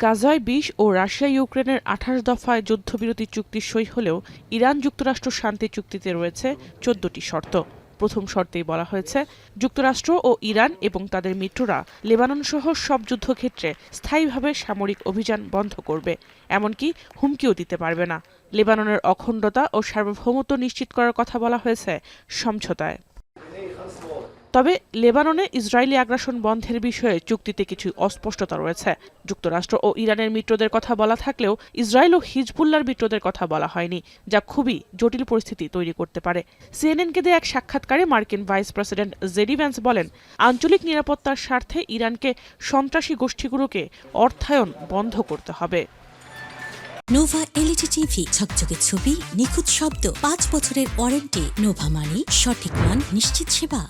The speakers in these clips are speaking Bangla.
গাজায় ২০ ও রাশিয়া ইউক্রেনের ২৮ দফায় যুদ্ধবিরতি চুক্তি সই হলেও ইরান যুক্তরাষ্ট্র শান্তি চুক্তিতে রয়েছে ১৪টি শর্ত। প্রথম শর্তেই বলা হয়েছে, যুক্তরাষ্ট্র ও ইরান এবং তাদের মিত্ররা লেবাননসহ সব যুদ্ধক্ষেত্রে স্থায়ীভাবে সামরিক অভিযান বন্ধ করবে, এমনকি হুমকিও দিতে পারবে না। লেবাননের অখণ্ডতা ও সার্বভৌমত্ব নিশ্চিত করার কথা বলা হয়েছে সমঝোতায়। তবে লেবাননে ইসরায়েলি আগ্রাসন বন্ধের বিষয়ে চুক্তিতে কিছু অস্পষ্টতা রয়েছে। যুক্তরাষ্ট্র ও ইরানের মিত্রদের কথা বলা থাকলেও ইসরায়েল ও হিজবুল্লাহর মিত্রদের কথা বলা হয়নি, যা খুবই জটিল পরিস্থিতি তৈরি করতে পারে। সিএনএনকে দেয়া এক সাক্ষাৎকারে মার্কিন ভাইস প্রেসিডেন্ট জেডি ভ্যান্স বলেন, আঞ্চলিক নিরাপত্তার স্বার্থে ইরানকে সন্ত্রাসী গোষ্ঠীগুলোকে অর্থায়ন বন্ধ করতে হবে। নোভা এলইডি টিভি, ঝকঝকে ছবি, নিখুঁত শব্দ, ৫ বছরের ওয়ারেন্টি। নোভা মানি সঠিক মান, নিশ্চিত সেবা।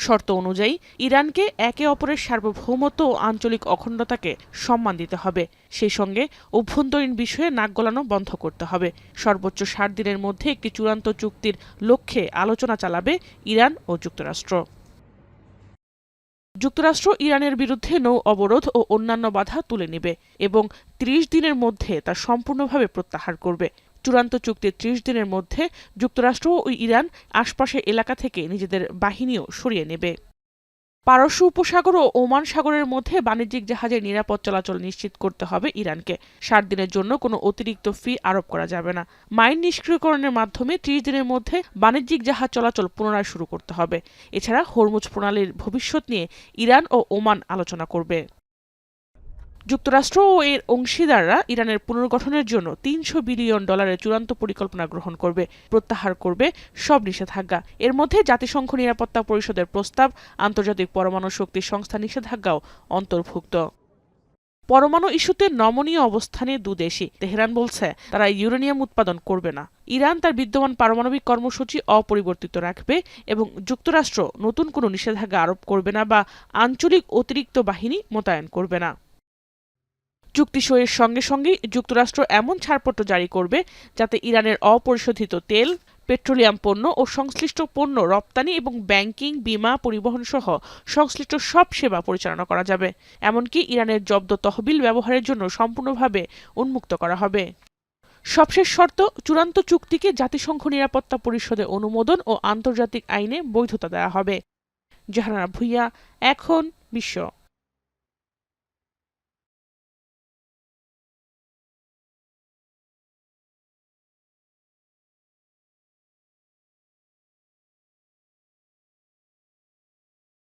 শর্ত অনুযায়ী ইরানকে একে অপরের সার্বভৌমত্ব ও আঞ্চলিক অখণ্ডতাকে সম্মান দিতে হবে। সেই সঙ্গে অভ্যন্তরীণ বিষয়ে নাক গলানো বন্ধ করতে হবে। সর্বোচ্চ ৬০ দিনের মধ্যে একটি চূড়ান্ত চুক্তির লক্ষ্যে আলোচনা চালাবে ইরান ও যুক্তরাষ্ট্র। যুক্তরাষ্ট্র ইরানের বিরুদ্ধে নৌ অবরোধ ও অন্যান্য বাধা তুলে নেবে এবং ৩০ দিনের মধ্যে তা সম্পূর্ণভাবে প্রত্যাহার করবে। চূড়ান্ত চুক্তির ৩০ দিনের মধ্যে যুক্তরাষ্ট্র ও ইরান আশপাশের এলাকা থেকে নিজেদের বাহিনীও সরিয়ে নেবে। পারস্য উপসাগর ও ওমান সাগরের মধ্যে বাণিজ্যিক জাহাজের নিরাপদ চলাচল নিশ্চিত করতে হবে ইরানকে। ৬০ দিনের জন্য কোনো অতিরিক্ত ফি আরোপ করা যাবে না। মাইন নিষ্ক্রিয়করণের মাধ্যমে ৩০ দিনের মধ্যে বাণিজ্যিক জাহাজ চলাচল পুনরায় শুরু করতে হবে। এছাড়া হরমুজ প্রণালীর ভবিষ্যৎ নিয়ে ইরান ও ওমান আলোচনা করবে। যুক্তরাষ্ট্র ও এর অংশীদাররা ইরানের পুনর্গঠনের জন্য $৩০০ বিলিয়ন চূড়ান্ত পরিকল্পনা গ্রহণ করবে, প্রত্যাহার করবে সব নিষেধাজ্ঞা। এর মধ্যে জাতিসংঘ নিরাপত্তা পরিষদের প্রস্তাব, আন্তর্জাতিক পরমাণু শক্তি সংস্থা নিষেধাজ্ঞাও অন্তর্ভুক্ত। পরমাণু ইস্যুতে নমনীয় অবস্থানে দুদেশই। তেহরান বলছে তারা ইউরেনিয়াম উৎপাদন করবে না। ইরান তার বিদ্যমান পারমাণবিক কর্মসূচি অপরিবর্তিত রাখবে এবং যুক্তরাষ্ট্র নতুন কোনো নিষেধাজ্ঞা আরোপ করবে না বা আঞ্চলিক অতিরিক্ত বাহিনী মোতায়েন করবে না। চুক্তি সইয়ের সঙ্গে সঙ্গেই যুক্তরাষ্ট্র এমন ছাড়পত্র জারি করবে যাতে ইরানের অপরিশোধিত তেল, পেট্রোলিয়াম পণ্য ও সংশ্লিষ্ট পণ্য রপ্তানি এবং ব্যাংকিং, বীমা, পরিবহন সহ সংশ্লিষ্ট সব সেবা পরিচালনা করা যাবে। এমনকি ইরানের জব্দ তহবিল ব্যবহারের জন্য সম্পূর্ণভাবে উন্মুক্ত করা হবে। সবশেষ শর্ত, চূড়ান্ত চুক্তিকে জাতিসংঘ নিরাপত্তা পরিষদে অনুমোদন ও আন্তর্জাতিক আইনে বৈধতা দেওয়া হবে। জাহানারা ভূঁইয়া, এখন বিশ্ব।